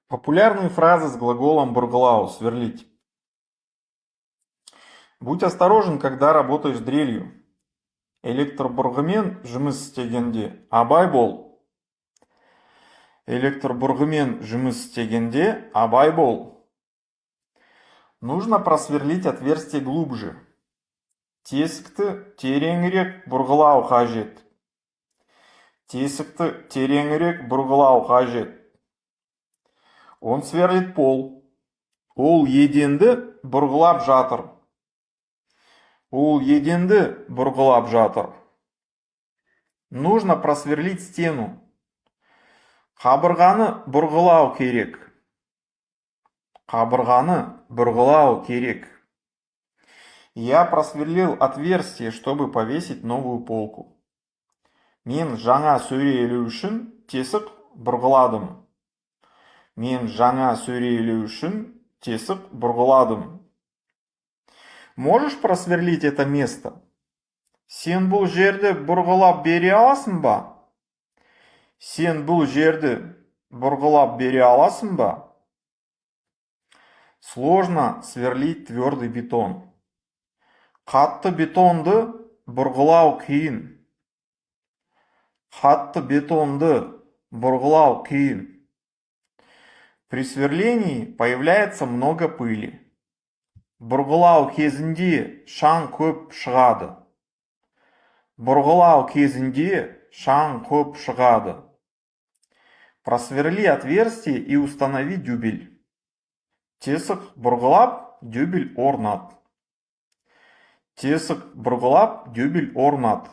Популярные фразы с глаголом бурглау — сверлить. Будь осторожен, когда работаешь дрелью. Электробургымен жұмыс істегенде абай бол. Электробургымен жұмыс істегенде абай бол. Нужно просверлить отверстие глубже. Тесікті тереңірек бұрғылау қажет. Тесікті тереңірек бұрғылау қажет. Он сверлит пол. Ол еденді бұрғылап жатыр. Ол еденді бұрғылап жатыр. Нужно просверлить стену. Қабырғаны бұрғылау керек. Қабырғаны бұрғылау керек. Я просверлил отверстие, чтобы повесить новую полку. Мен жаңа сөрейлеу үшін тесік бұрғыладым. Мен жаңа сөрейлеу үшін тесік бұрғыладым. Можешь просверлить это место? Сен бұл жерді бұрғылап бере аласың ба? Сен бұл жерді бұрғылап бере аласың ба? Сложно сверлить твердый бетон. Қатты бетонды бұрғылау қиын. Қатты бетонды бұрғылау қиын. При сверлении появляется много пыли. Бұрғылау кезінде шаң көп шығады. Бұрғылау кезінде шаң көп шығады. Просверли отверстие и установи дюбель. Тесік бұрғылап, дюбель орнат. Тесік бұрғылап, дюбель орнат.